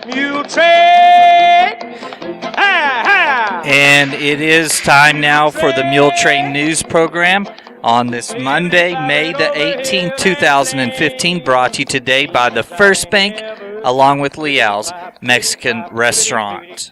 Muletrain! And it is time now for the Muletrain News Program on this Monday, May the 18th, 2015, brought to you today by the First Bank, along with Leal's Mexican Restaurant.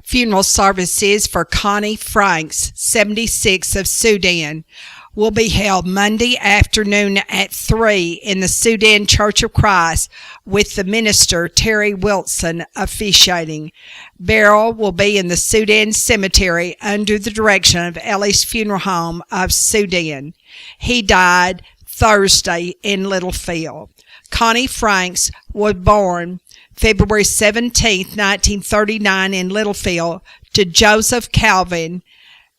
Funeral services for Connie Franks, 76, of Sudan, will be held Monday afternoon at 3 in the Sudan Church of Christ, with the minister Terry Wilson officiating. Burial will be in the Sudan Cemetery under the direction of Ellie's Funeral Home of Sudan. He died Thursday in Littlefield. Connie Franks was born February 17, 1939 in Littlefield to Joseph Calvin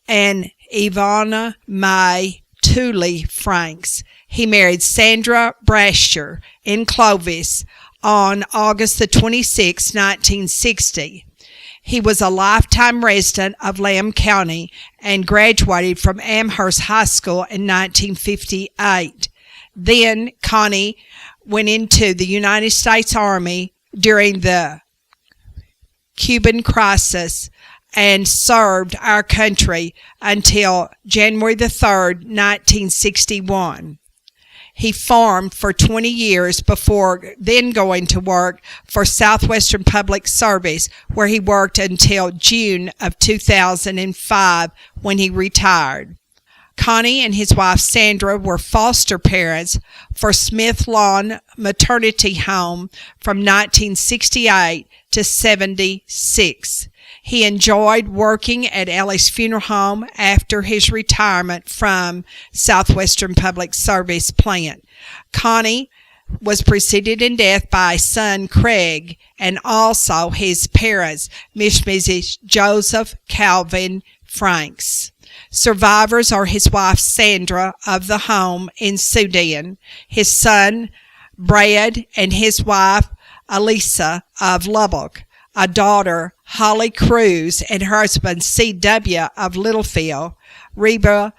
and Ivana May Tooley Franks. He married Sandra Brasher in Clovis on August the 26th, 1960. He was a lifetime resident of Lamb County and graduated from Amherst High School in 1958. Then Connie went into the United States Army during the Cuban crisis and served our country until January the 3rd, 1961. He farmed for 20 years before then going to work for Southwestern Public Service, where he worked until June of 2005 when he retired. Connie and his wife Sandra were foster parents for Smith Lawn Maternity Home from 1968 to 76. He enjoyed working at Ellie's Funeral Home after his retirement from Southwestern Public Service plant. Connie was preceded in death by son Craig and also his parents, Mrs. Joseph Calvin Franks. Survivors are his wife Sandra of the home in Sudan, his son Brad and his wife Elisa of Lubbock, a daughter Holly Cruz and her husband C.W. of Littlefield, Reba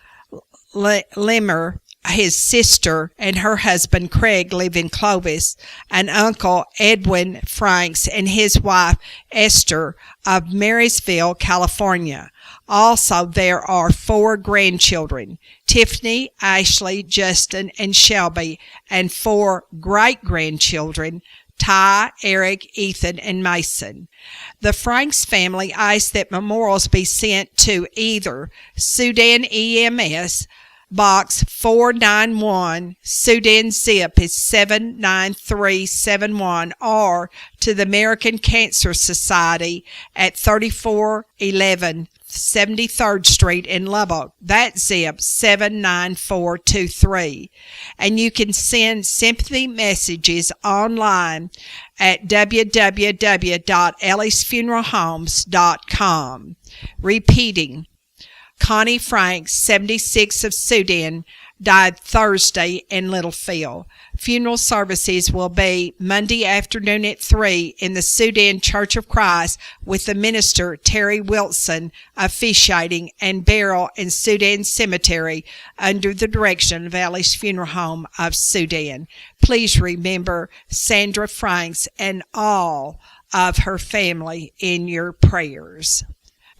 Limmer, his sister and her husband Craig live in Clovis, and Uncle Edwin Franks and his wife Esther of Marysville, California. Also, there are 4 grandchildren, Tiffany, Ashley, Justin, and Shelby, and 4 great-grandchildren, Ty, Eric, Ethan, and Mason. The Franks family asked that memorials be sent to either Sudan EMS, Box 491, Sudan zip is 79371, or to the American Cancer Society at 3411 73rd Street in Lubbock. That zip 79423. And you can send sympathy messages online at www.elliesfuneralhomes.com. Repeating, Connie Franks, 76, of Sudan, died Thursday in Littlefield. Funeral services will be Monday afternoon at 3 in the Sudan Church of Christ, with the minister Terry Wilson officiating, and burial in Sudan Cemetery under the direction of Ellie's Funeral Home of Sudan. Please remember Sandra Franks and all of her family in your prayers.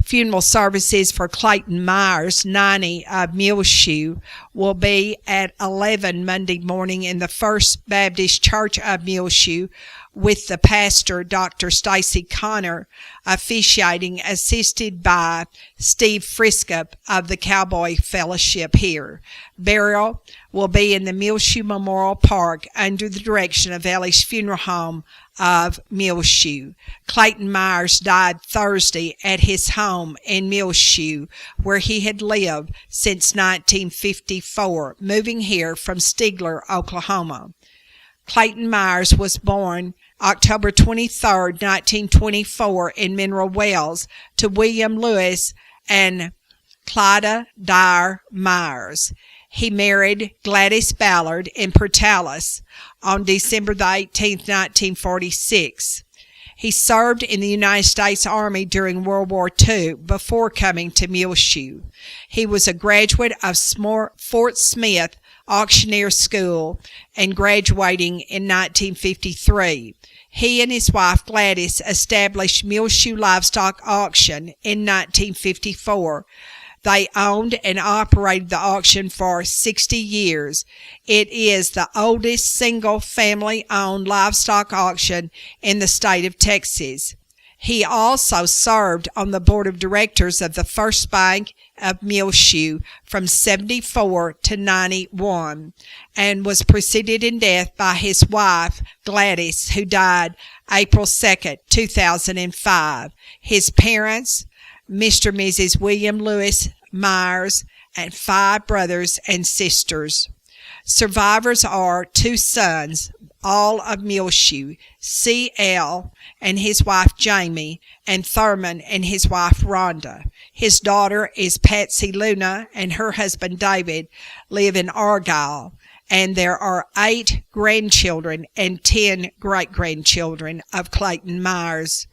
Funeral services for Clayton Myers, 90, of Muleshoe, will be at 11 Monday morning in the First Baptist Church of Muleshoe, with the pastor, Dr. Stacy Connor, officiating, assisted by Steve Friskup of the Cowboy Fellowship here. Burial will be in the Muleshoe Memorial Park under the direction of Ellie's Funeral Home of Muleshoe. Clayton Myers died Thursday at his home in Muleshoe, where he had lived since 1954, moving here from Stigler, Oklahoma. Clayton Myers was born October 23, 1924, in Mineral Wells to William Lewis and Clyda Dyer Myers. He married Gladys Ballard in Portales on December 18, 1946. He served in the United States Army during World War II before coming to Muleshoe. He was a graduate of Fort Smith Auctioneer School and graduating in 1953. He and his wife Gladys established Muleshoe Livestock Auction in 1954. They owned and operated the auction for 60 years. It is the oldest single family-owned livestock auction in the state of Texas. He also served on the board of directors of the First Bank of Muleshoe from 74 to 91 and was preceded in death by his wife, Gladys, who died April 2nd, 2005. His parents, Mr. and Mrs. William Lewis Myers, and 5 brothers and sisters. Survivors are 2 sons, all of Muleshoe, C.L. and his wife Jamie, and Thurman and his wife Rhonda. His daughter is Patsy Luna, and her husband David live in Argyle. And there are 8 grandchildren and 10 great-grandchildren of Clayton Myers.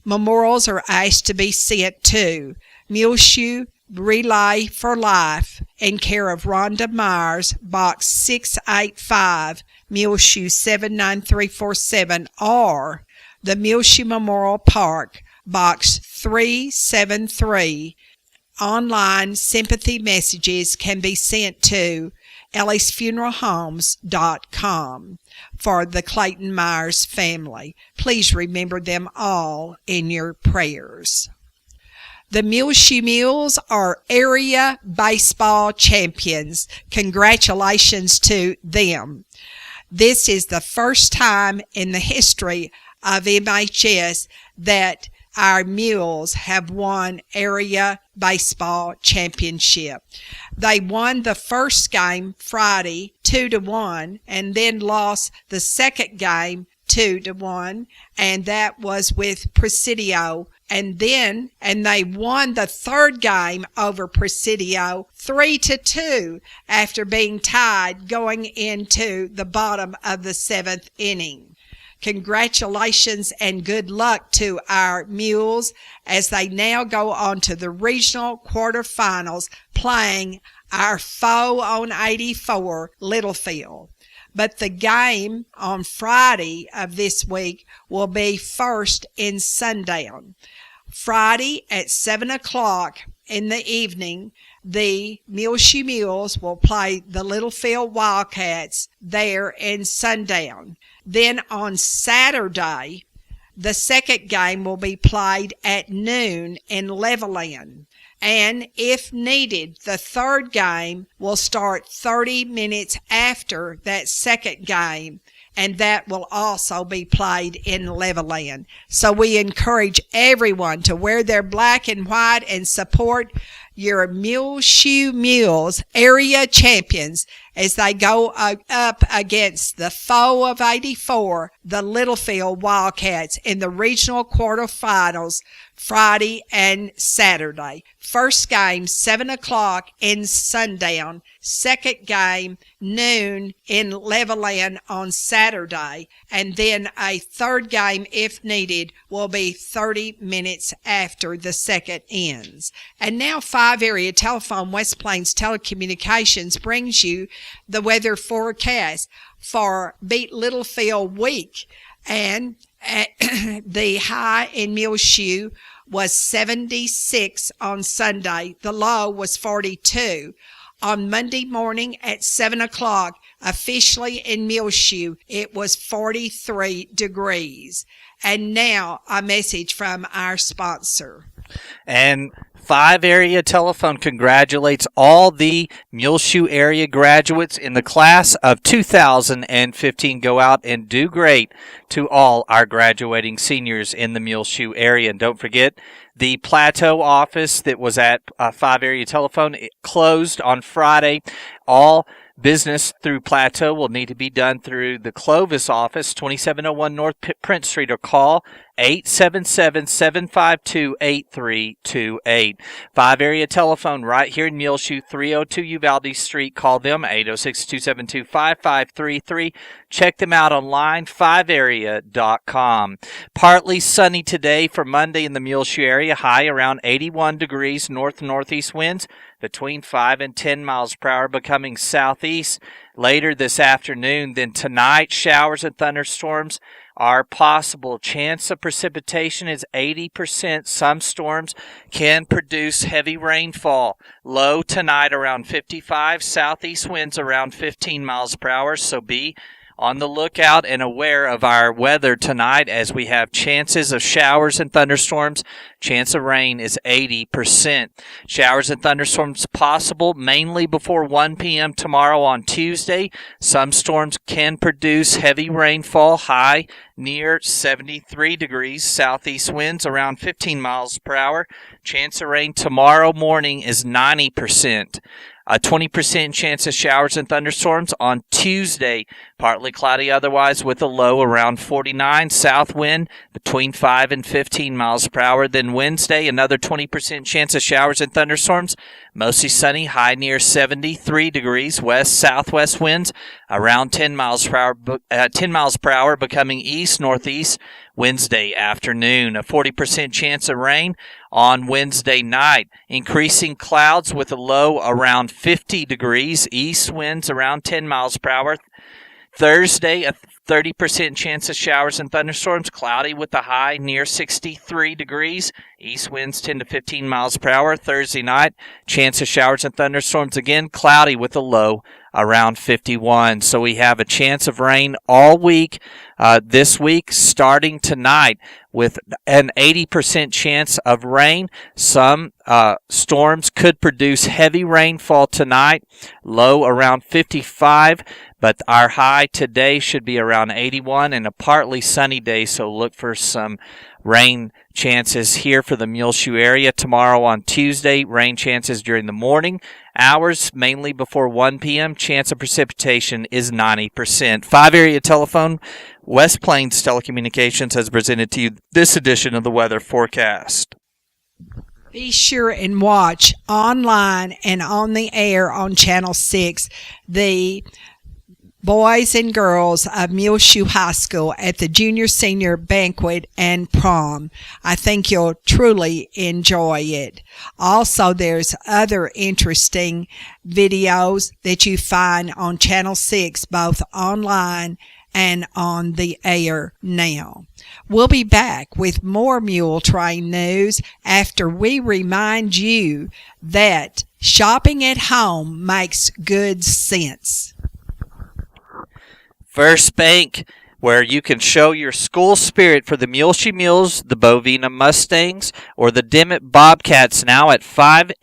Memorials are asked to be sent to Muleshoe Relay for Life in care of Rhonda Myers, Box 685, Muleshoe 79347, or the Muleshoe Memorial Park, Box 373. Online sympathy messages can be sent to ellisfuneralhomes.com for the Clayton Myers family. Please remember them all in your prayers. The Muleshoe Mules are area baseball champions. Congratulations to them. This is the first time in the history of MHS that our mules have won area baseball championship. They won the first game Friday 2-1 and then lost the second game 2-1, and that was with Presidio. And they won the third game over Presidio 3-2 after being tied going into the bottom of the 7th inning. Congratulations and good luck to our mules as they now go on to the regional quarterfinals playing our foe on 84, Littlefield. But the game on Friday of this week will be first in Sundown. Friday at 7 o'clock in the evening, the Muleshoe Mules will play the Littlefield Wildcats there in Sundown. Then on Saturday, the second game will be played at noon in Levelland. And if needed, the third game will start 30 minutes after that second game, and that will also be played in Levelland. So we encourage everyone to wear their black and white and support your Muleshoe Mules, area champions, as they go up against the foe of 84, the Littlefield Wildcats, in the regional quarterfinals Friday and Saturday. First game, 7 o'clock in Sundown. Second game, noon in Levelland on Saturday. And then a third game, if needed, will be 30 minutes after the second ends. And now 5 Area Telephone West Plains Telecommunications brings you the weather forecast for Beat Littlefield week. And the high in Muleshoe was 76 on Sunday. The low was 42. On Monday morning at 7 o'clock, officially in Muleshoe, it was 43 degrees. And now a message from our sponsor. And 5 Area Telephone congratulates all the Muleshoe area graduates in the class of 2015. Go out and do great to all our graduating seniors in the Muleshoe area. And don't forget, the Plateau office that was at 5 Area Telephone, it closed on Friday. All business through Plateau will need to be done through the Clovis office, 2701 North Prince Street, or call 877-752-8328. 5-area telephone right here in Muleshoe, 302 Uvalde Street. Call them, 806-272-5533. Check them out online, 5area.com. Partly sunny today for Monday in the Muleshoe area. High around 81 degrees, north-northeast winds between 5 and 10 miles per hour, becoming southeast later this afternoon. Then tonight, showers and thunderstorms are possible. Chance of precipitation is 80%. Some storms can produce heavy rainfall. Low tonight around 55. Southeast winds around 15 miles per hour. So be on the lookout and aware of our weather tonight as we have chances of showers and thunderstorms. Chance of rain is 80%. Showers and thunderstorms possible mainly before 1 p.m. tomorrow on Tuesday. Some storms can produce heavy rainfall, high near 73 degrees. Southeast winds around 15 miles per hour. Chance of rain tomorrow morning is 90%. A 20% chance of showers and thunderstorms on Tuesday. Partly cloudy otherwise with a low around 49. South wind between 5 and 15 miles per hour. Then Wednesday, another 20% chance of showers and thunderstorms. Mostly sunny, high near 73 degrees. West-southwest winds around 10 miles per hour, becoming east-northeast Wednesday afternoon. A 40% chance of rain on Wednesday night. Increasing clouds with a low around 50 degrees. East winds around 10 miles per hour. Thursday, a 30% chance of showers and thunderstorms. Cloudy with a high near 63 degrees. East winds 10 to 15 miles per hour. Thursday night, chance of showers and thunderstorms again. Cloudy with a low around 51. So we have a chance of rain all week this week, starting tonight with an 80% chance of rain. Some storms could produce heavy rainfall tonight, low around 55, but our high today should be around 81 and a partly sunny day, so look for some rain chances here for the Muleshoe area. Tomorrow on Tuesday, rain chances during the morning hours, mainly before 1 p.m. Chance of precipitation is 90%. 5-area telephone, West Plains Telecommunications has presented to you this edition of the weather forecast. Be sure and watch online and on the air on Channel 6 the boys and girls of Muleshoe High School at the junior-senior banquet and prom. I think you'll truly enjoy it. Also, there's other interesting videos that you find on Channel 6, both online and on the air now. We'll be back with more Muletrain news after we remind you that shopping at home makes good sense. First Bank, where you can show your school spirit for the Muleshoe Mules, the Bovina Mustangs, or the Dimmitt Bobcats now at First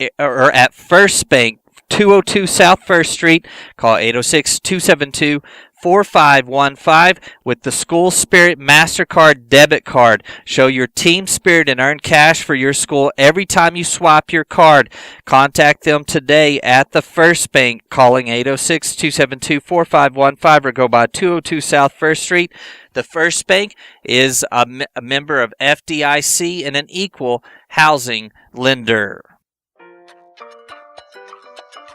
Bank, 202 South First Street. Call 806-272-4515 with the School Spirit MasterCard debit card. Show your team spirit and earn cash for your school every time you swap your card. Contact them today at the First Bank, calling 806-272-4515 or go by 202 South First Street. The First Bank is a member of FDIC and an equal housing lender.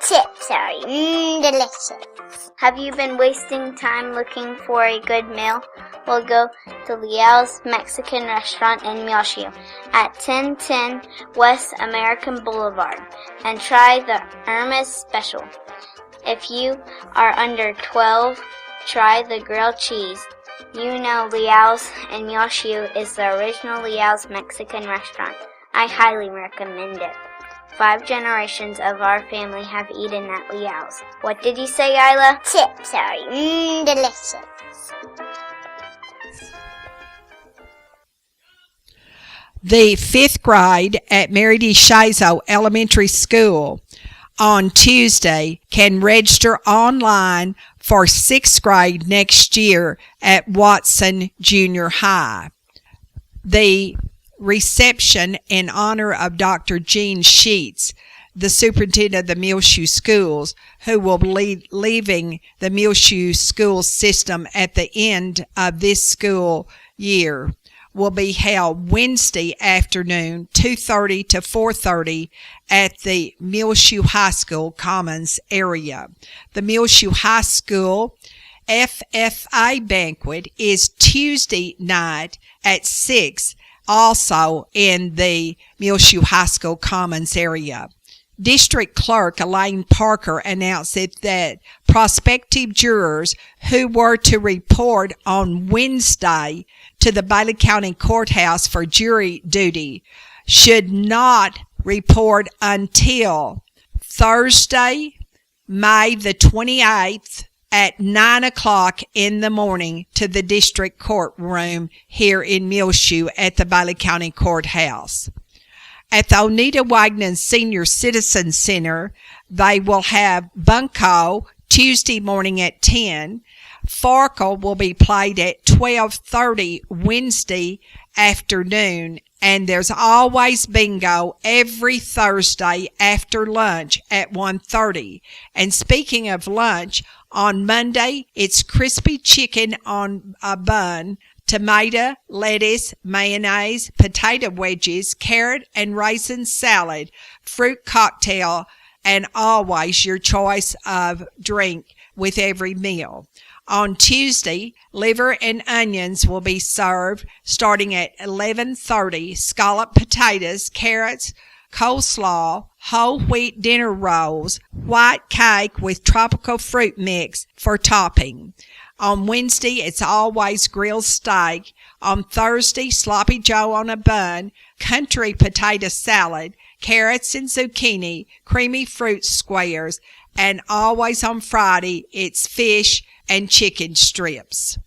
Chips are delicious. Have you been wasting time looking for a good meal? Well, go to Leal's Mexican Restaurant in Muleshoe at 1010 West American Boulevard and try the Irma's Special. If you are under 12, try the grilled cheese. You know Leal's in Muleshoe is the original Leal's Mexican Restaurant. I highly recommend it. 5 generations of our family have eaten at Leal's. What did you say, Isla? Chips are delicious. The 5th grade at Mary D. Shazo Elementary School on Tuesday can register online for 6th grade next year at Watson Junior High. The reception in honor of Dr. Gene Sheets, the superintendent of the Muleshoe schools, who will be leaving the Muleshoe school system at the end of this school year, will be held Wednesday afternoon, 2:30 to 4:30 at the Muleshoe High School Commons area. The Muleshoe High School FFA banquet is Tuesday night at 6, also in the Muleshoe High School Commons area. District Clerk Elaine Parker announced that prospective jurors who were to report on Wednesday to the Bailey County Courthouse for jury duty should not report until Thursday, May the 28th at 9 o'clock in the morning to the district courtroom here in Muleshoe at the Bailey County Courthouse. At the Oneida Wagner Senior Citizen Center, they will have bunco Tuesday morning at 10. Farkle will be played at 12:30 Wednesday afternoon, and there's always bingo every Thursday after lunch at 1:30. And speaking of lunch, on Monday, it's crispy chicken on a bun, tomato, lettuce, mayonnaise, potato wedges, carrot and raisin salad, fruit cocktail, and always your choice of drink with every meal. On Tuesday, liver and onions will be served starting at 11:30, scalloped potatoes, carrots, coleslaw, whole wheat dinner rolls, white cake with tropical fruit mix for topping. On Wednesday, it's always grilled steak. On Thursday, sloppy joe on a bun, country potato salad, carrots and zucchini, creamy fruit squares, and always on Friday, it's fish and chicken strips.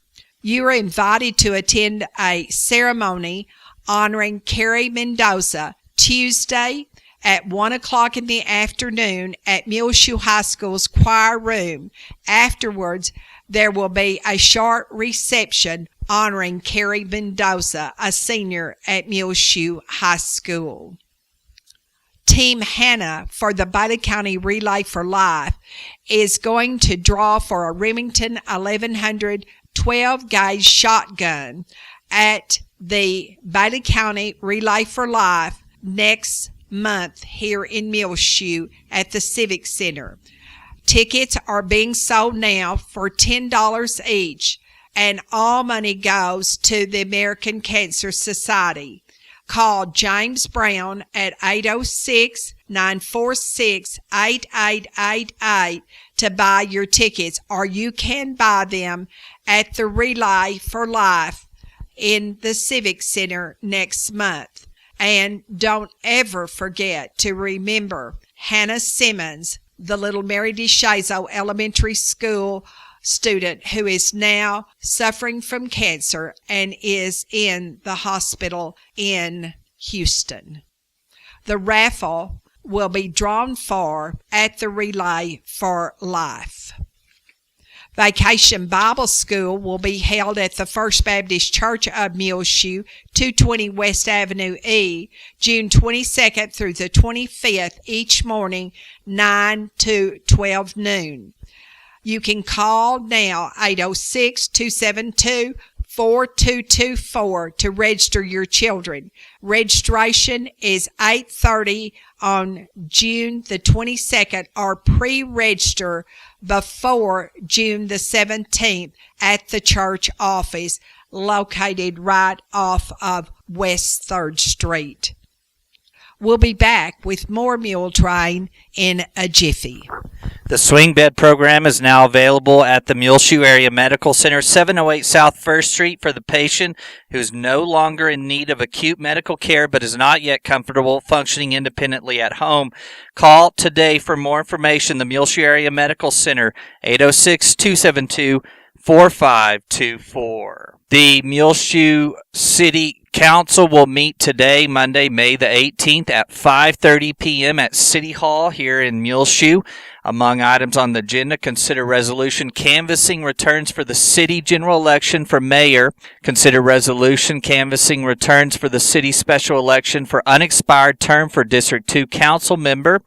You are invited to attend a ceremony honoring Carrie Mendoza Tuesday at 1 o'clock in the afternoon at Muleshoe High School's choir room. Afterwards, there will be a short reception honoring Carrie Mendoza, a senior at Muleshoe High School. Team Hannah for the Bailey County Relay for Life is going to draw for a Remington 1100 12-gauge shotgun at the Bailey County Relay for Life next month here in Muleshoe at the Civic Center. Tickets are being sold now for $10 each, and all money goes to the American Cancer Society. Call James Brown at 806-946-8888 to buy your tickets, or you can buy them at the Relay for Life in the Civic Center next month. And don't ever forget to remember Hannah Simmons, the little Mary DeShazo Elementary School student who is now suffering from cancer and is in the hospital in Houston. The raffle will be drawn for at the Relay for Life. Vacation Bible School will be held at the First Baptist Church of Muleshoe, 220 West Avenue E, June 22nd through the 25th, each morning, 9 to 12 noon. You can call now, 806-272-4224 to register your children. Registration is 8:30 on June the 22nd, or pre-register before June the 17th at the church office located right off of West 3rd Street. We'll be back with more Muletrain in a jiffy. The swing bed program is now available at the Muleshoe Area Medical Center, 708 South 1st Street, for the patient who is no longer in need of acute medical care but is not yet comfortable functioning independently at home. Call today for more information. The Muleshoe Area Medical Center, 806-272-4524. The Muleshoe City Council will meet today, Monday, May the 18th at 5:30 p.m. at City Hall here in Muleshoe. Among items on the agenda, consider resolution canvassing returns for the city general election for mayor. Consider resolution canvassing returns for the city special election for unexpired term for District 2 council member.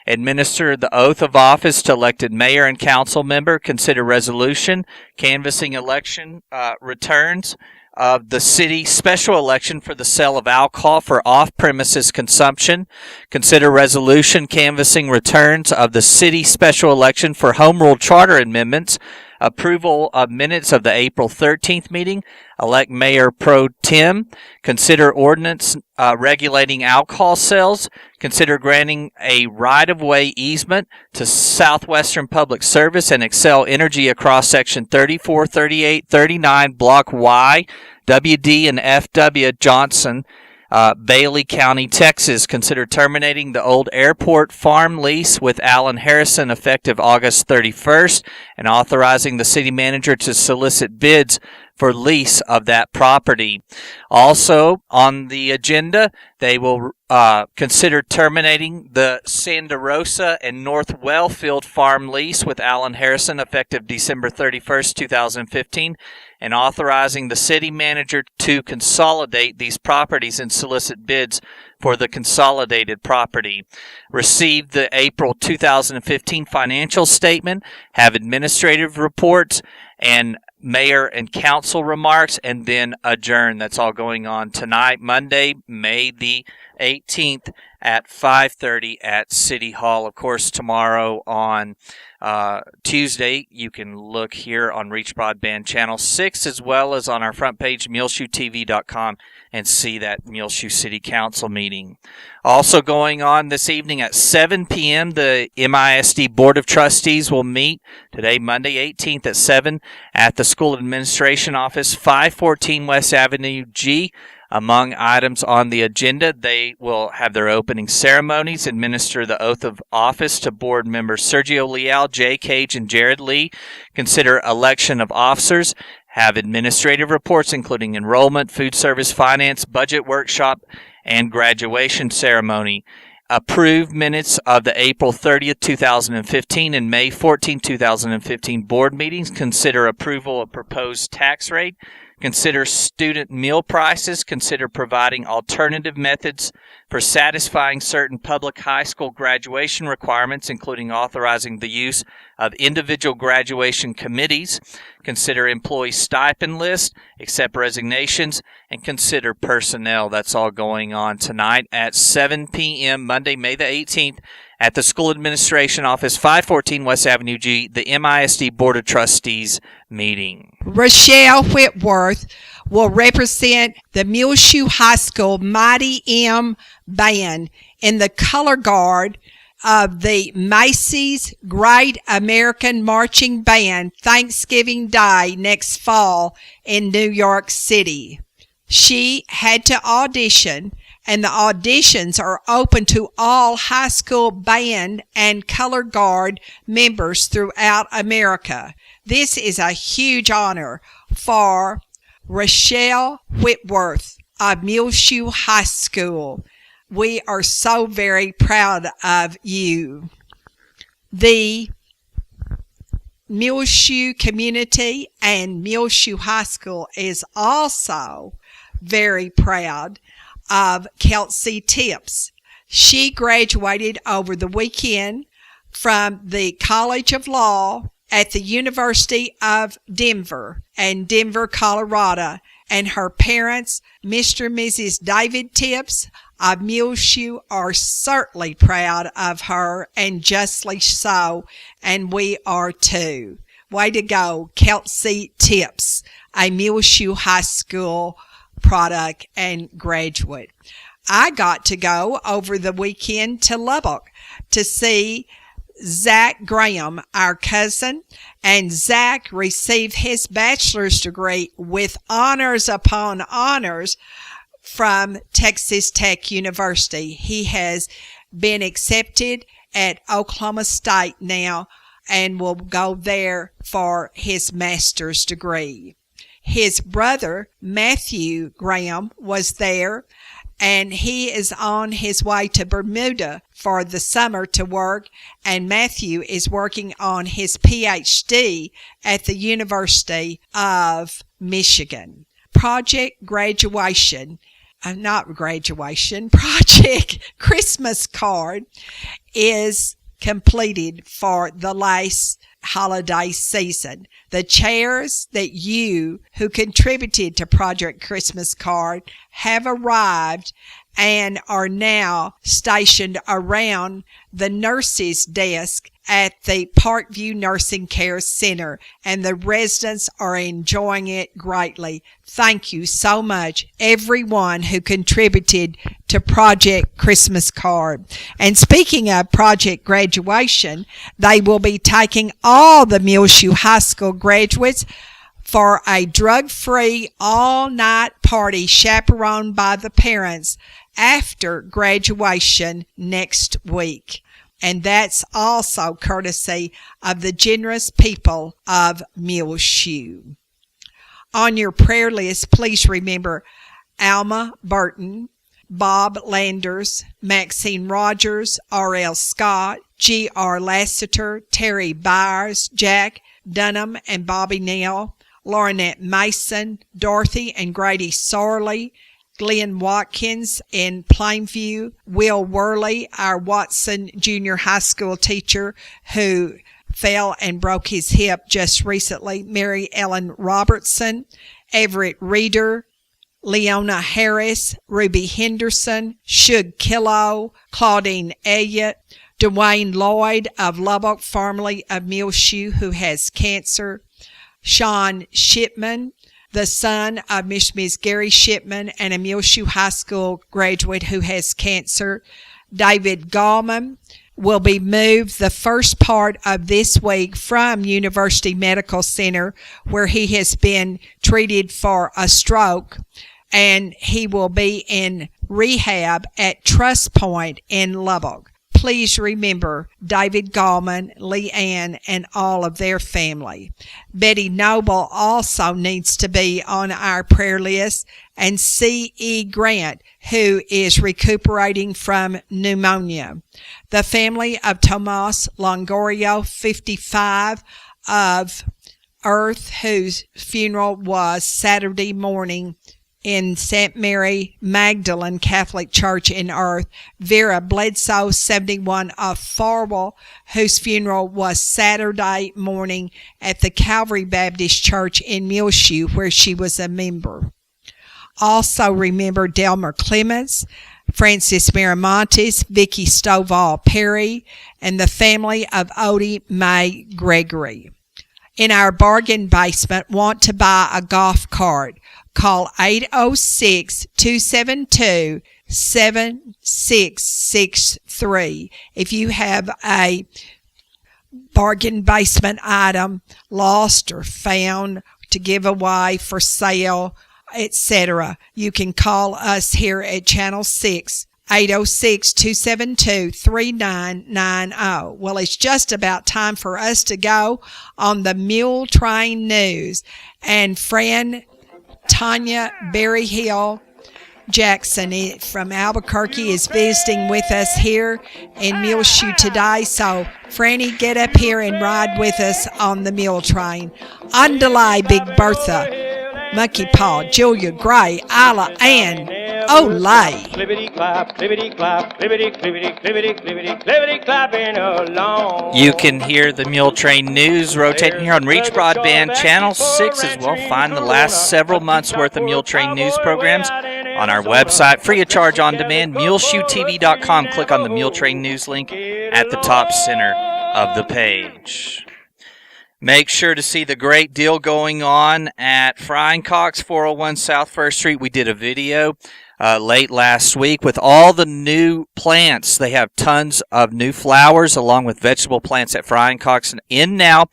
Administer the oath of office to elected mayor and council member. Consider resolution canvassing election returns of the city special election for the sale of alcohol for off-premises consumption. Consider resolution canvassing returns of the city special election for home rule charter amendments. Approval of minutes of the April 13th meeting. Elect Mayor Pro Tem. Consider ordinance regulating alcohol sales. Consider granting a right-of-way easement to Southwestern Public Service and Excel Energy across Section 34, 38, 39, Block Y, WD, and FW Johnson, Bailey County, Texas. Consider terminating the old airport farm lease with Allen Harrison effective August 31st and authorizing the city manager to solicit bids for lease of that property. Also on the agenda, they will consider terminating the Santa Rosa and North Wellfield farm lease with Allen Harrison effective December 31st, 2015, and authorizing the city manager to consolidate these properties and solicit bids for the consolidated property. Receive the April 2015 financial statement, have administrative reports, and mayor and council remarks, and then adjourn. That's all going on tonight, Monday, May the 18th at 5:30 at City Hall. Of course, tomorrow on Tuesday, you can look here on Reach Broadband Channel 6 as well as on our front page, muleshoetv.com, and see that Muleshoe City Council meeting. Also going on this evening at 7 p.m., the MISD Board of Trustees will meet today, Monday 18th at 7 at the School Administration Office, 514 West Avenue G. Among items on the agenda, they will have their opening ceremonies, administer the oath of office to board members Sergio Leal, Jay Cage, and Jared Lee, consider election of officers, have administrative reports including enrollment, food service, finance, budget workshop, and graduation ceremony. Approve minutes of the April 30th, 2015 and May 14, 2015 board meetings. Consider approval of proposed tax rate. Consider student meal prices. Consider providing alternative methods for satisfying certain public high school graduation requirements, including authorizing the use of individual graduation committees. Consider employee stipend list, accept resignations, and consider personnel. That's all going on tonight at 7 p.m. Monday, May the 18th at the School Administration Office, 514 West Avenue G, the MISD Board of Trustees meeting. Rochelle Whitworth will represent the Muleshoe High School Mighty M Band in the color guard of the Macy's Great American Marching Band Thanksgiving Day next fall in New York City. She had to audition, and the auditions are open to all high school band and color guard members throughout America. This is a huge honor for Rochelle Whitworth of Muleshoe High School. We are so very proud of you. The Muleshoe community and Muleshoe High School is also very proud of Kelsey Tips. She graduated over the weekend from the College of Law at the University of Denver and Denver, Colorado, and her parents, Mr. and Mrs. David Tips of Muleshoe, are certainly proud of her, and justly so, and we are too. Way to go, Kelsey Tips, a Muleshoe High School product and graduate. I got to go over the weekend to Lubbock to see Zach Graham, our cousin, and Zach received his bachelor's degree with honors upon honors from Texas Tech University. He has been accepted at Oklahoma State now and will go there for his master's degree. His brother, Matthew Graham, was there, and he is on his way to Bermuda for the summer to work, and Matthew is working on his PhD at the University of Michigan. Project Christmas card is completed for the last holiday season. The chairs that you who contributed to Project Christmas Card have arrived and are now stationed around the nurse's desk at the Parkview Nursing Care Center, and the residents are enjoying it greatly. Thank you so much, everyone who contributed to Project Christmas Card. And speaking of Project Graduation, they will be taking all the Muleshoe High School graduates for a drug-free all-night party chaperoned by the parents after graduation next week. And that's also courtesy of the generous people of Muleshoe. On your prayer list, please remember Alma Burton, Bob Landers, Maxine Rogers, R.L. Scott, G.R. Lassiter, Terry Byers, Jack Dunham and Bobby Neal, Laurinette Mason, Dorothy and Grady Sorley, Glenn Watkins in Plainview, Will Worley, our Watson Junior High School teacher who fell and broke his hip just recently, Mary Ellen Robertson, Everett Reeder, Leona Harris, Ruby Henderson, Shug Killow, Claudine Elliott, Dwayne Lloyd of Lubbock, formerly of Muleshoe, who has cancer, Sean Shipman, the son of Miss Gary Shipman and a Muleshoe High School graduate who has cancer. David Gallman will be moved the first part of this week from University Medical Center, where he has been treated for a stroke, and he will be in rehab at Trust Point in Lubbock. Please remember David Gallman, Leanne, and all of their family. Betty Noble also needs to be on our prayer list, and C.E. Grant, who is recuperating from pneumonia. The family of Tomas Longorio, 55, of Earth, whose funeral was Saturday morning in St. Mary Magdalene Catholic Church in Earth. Vera Bledsoe, 71, of Farwell, whose funeral was Saturday morning at the Calvary Baptist Church in Muleshoe, where she was a member. Also remember Delmer Clements, Francis Miramontes, Vicky Stovall Perry, and the family of Odie Mae Gregory. In our bargain basement, want to buy a golf cart? Call 806-272-7663. If you have a bargain basement item lost or found to give away, for sale, etc., you can call us here at Channel 6, 806-272-3990. Well, it's just about time for us to go on the Muletrain News. And friend Tanya Berryhill Jackson from Albuquerque is visiting with us here in Muleshoe today. So, Franny, get up here and ride with us on the Muletrain. Andalay, Big Bertha, Monkey Paw, Julia Gray, Isla, and Olay. Clippity clap, clippity clap, clippity clippity clippity clippity clippity clapping along. You can hear the Muletrain News rotating here on Reach Broadband Channel 6 as well. Find the last several months' worth of Muletrain News programs on our website, free of charge on demand, muleshoetv.com. Click on the Muletrain News link at the top center of the page. Make sure to see the great deal going on at Frying Cock's, 401 South 1st Street. We did a video late last week with all the new plants. They have tons of new flowers along with vegetable plants at Frying Cock's in now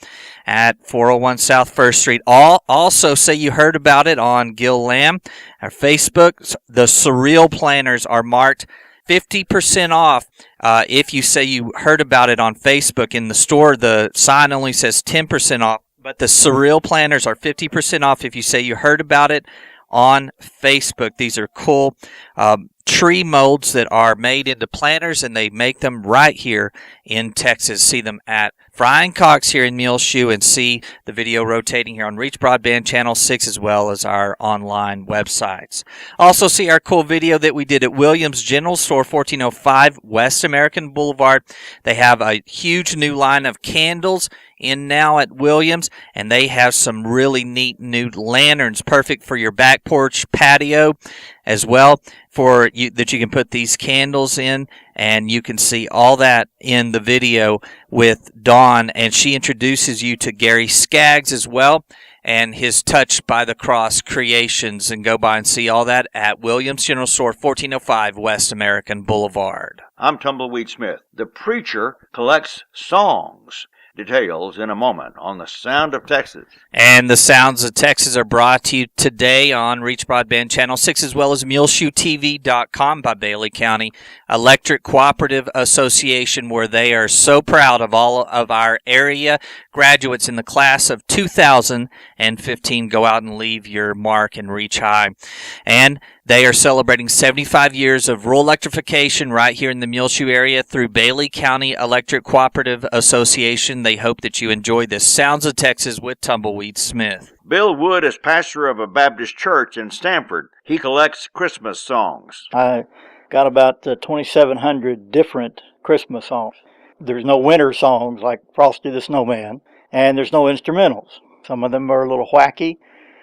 at 401 South 1st Street. Also, say you heard about it on Gil Lamb, our Facebook. The Surreal Planters are marked 50% off if you say you heard about it on Facebook. In the store, the sign only says 10% off, but the Surreal Planters are 50% off if you say you heard about it on Facebook. These are cool tree molds that are made into planters, and they make them right here in Texas. See them at Frying Cocks here in Muleshoe and see the video rotating here on Reach Broadband Channel 6 as well as our online websites. Also see our cool video that we did at Williams General Store, 1405 West American Boulevard. They have a huge new line of candles in now at Williams, and they have some really neat new lanterns, perfect for your back porch patio as well, for you that you can put these candles in, and you can see all that in the video with Dawn, and she introduces you to Gary Skaggs as well and his Touched by the Cross creations, and go by and see all that at Williams General Store, 1405 West American Boulevard. I'm Tumbleweed Smith. The preacher collects songs. Details in a moment on the Sound of Texas. And the Sounds of Texas are brought to you today on Reach Broadband Channel 6 as well as MuleshoeTV.com by Bailey County Electric Cooperative Association, where they are so proud of all of our area graduates in the class of 2015. Go out and leave your mark and reach high. And they are celebrating 75 years of rural electrification right here in the Muleshoe area through Bailey County Electric Cooperative Association. They hope that you enjoy this Sounds of Texas with Tumbleweed Smith. Bill Wood is pastor of a Baptist church in Stamford. He collects Christmas songs. I got about 2,700 different Christmas songs. There's no winter songs like Frosty the Snowman, and there's no instrumentals. Some of them are a little wacky.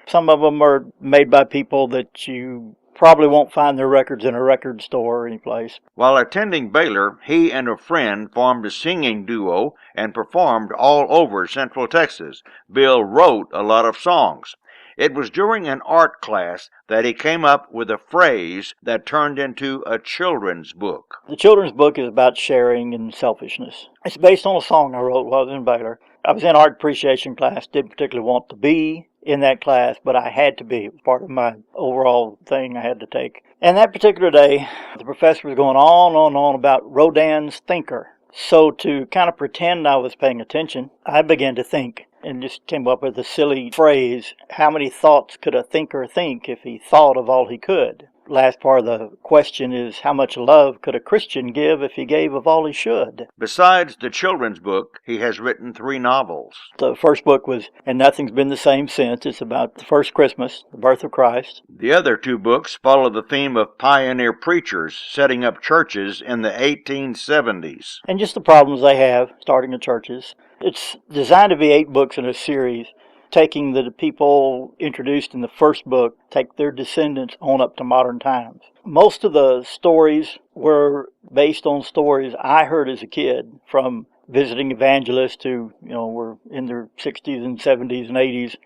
Some of them are made by people that you probably won't find their records in a record store or any place. While attending Baylor, he and a friend formed a singing duo and performed all over Central Texas. Bill wrote a lot of songs. It was during an art class that he came up with a phrase that turned into a children's book. The children's book is about sharing and selfishness. It's based on a song I wrote while I was in Baylor. I was in art appreciation class, didn't particularly want to be in that class, but I had to be. It was part of my overall thing I had to take. And that particular day, the professor was going on about Rodin's Thinker. So to kind of pretend I was paying attention, I began to think and just came up with a silly phrase, how many thoughts could a thinker think if he thought of all he could? Last part of the question is, how much love could a Christian give if he gave of all he should? Besides the children's book, he has written 3 novels. The first book was And Nothing's Been the Same Since. It's about the first Christmas, the birth of Christ. The other 2 books follow the theme of pioneer preachers setting up churches in the 1870s. And just the problems they have starting the churches. It's designed to be 8 books in a series, taking the people introduced in the first book, take their descendants on up to modern times. Most of the stories were based on stories I heard as a kid from visiting evangelists who, were in their 60s and 70s and 80s.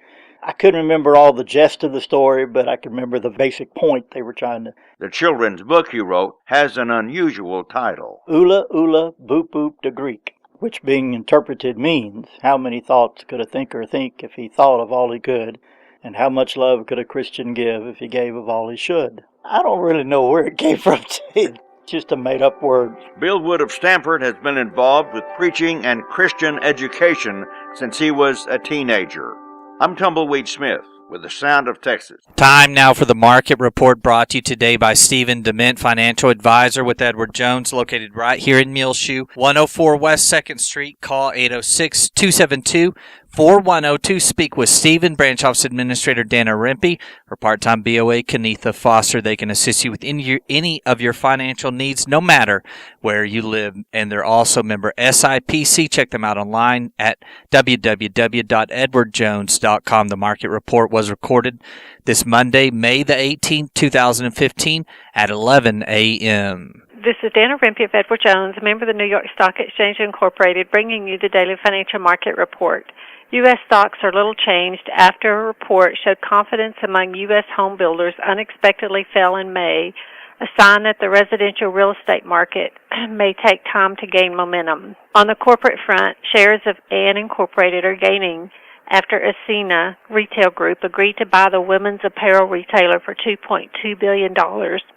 I couldn't remember all the gist of the story, but I could remember the basic point they were trying to. The children's book he wrote has an unusual title. Ula Ula Boop Boop de Greek, which being interpreted means, how many thoughts could a thinker think if he thought of all he could, and how much love could a Christian give if he gave of all he should? I don't really know where it came from. It's just a made-up word. Bill Wood of Stamford has been involved with preaching and Christian education since he was a teenager. I'm Tumbleweed Smith with the Sound of Texas. Time now for the Market Report, brought to you today by Stephen DeMint, Financial Advisor with Edward Jones, located right here in Muleshoe, 104 West 2nd Street. Call 806-272-4102. Speak with Stephen, Branch Office Administrator Dana Rempe, or part-time BOA Kenitha Foster. They can assist you with any of your financial needs, no matter where you live. And they're also member SIPC. Check them out online at www.edwardjones.com. The Market Report was recorded this Monday, May the 18th, 2015 at 11 a.m. This is Dana Rempe of Edward Jones, a member of the New York Stock Exchange Incorporated, bringing you the Daily Financial Market Report. U.S. stocks are little changed after a report showed confidence among U.S. home builders unexpectedly fell in May, a sign that the residential real estate market may take time to gain momentum. On the corporate front, shares of AN Incorporated are gaining after Ascena Retail Group agreed to buy the women's apparel retailer for $2.2 billion,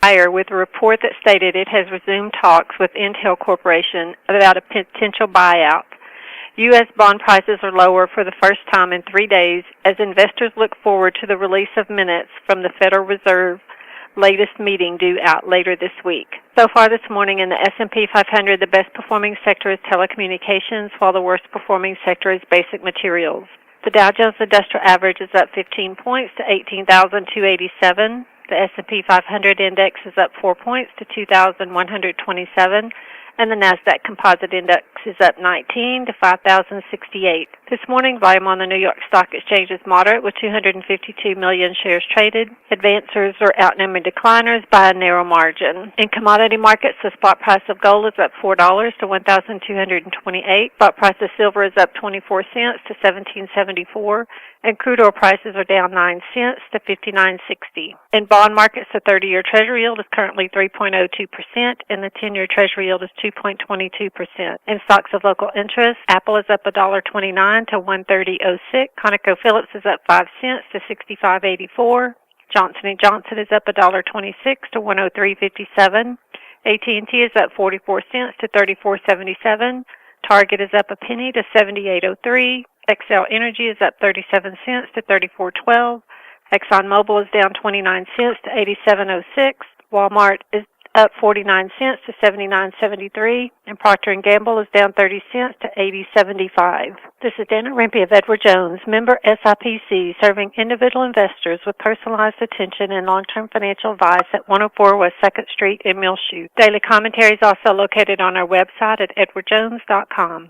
higher with a report that stated it has resumed talks with Intel Corporation about a potential buyout. U.S. bond prices are lower for the first time in 3 days as investors look forward to the release of minutes from the Federal Reserve latest meeting due out later this week. So far this morning in the S&P 500, the best performing sector is telecommunications, while the worst performing sector is basic materials. The Dow Jones Industrial Average is up 15 points to 18,287. The S&P 500 index is up 4 points to 2,127. And the NASDAQ Composite Index is up 19 to 5,068. This morning, volume on the New York Stock Exchange is moderate with 252 million shares traded. Advancers are outnumbering decliners by a narrow margin. In commodity markets, the spot price of gold is up $4 to $1,228. Spot price of silver is up 24 cents to $17.74. And crude oil prices are down 9 cents to $59.60. In bond markets, the 30-year Treasury yield is currently 3.02%, and the 10-year Treasury yield is 2.22%. In stocks of local interest, Apple is up $1.29 to $130.06. ConocoPhillips is up 5 cents to $65.84. Johnson & Johnson is up $1.26 to $103.57. AT&T is up 44 cents to $34.77. Target is up a penny to $78.03. Xcel Energy is up 37 cents to $34.12. ExxonMobil is down 29 cents to $87.06. Walmart is up 49 cents to $79.73. And Procter & Gamble is down 30 cents to $80.75. This is Dana Rempe of Edward Jones, member SIPC, serving individual investors with personalized attention and long-term financial advice at 104 West 2nd Street in Muleshoe. Daily commentary is also located on our website at edwardjones.com.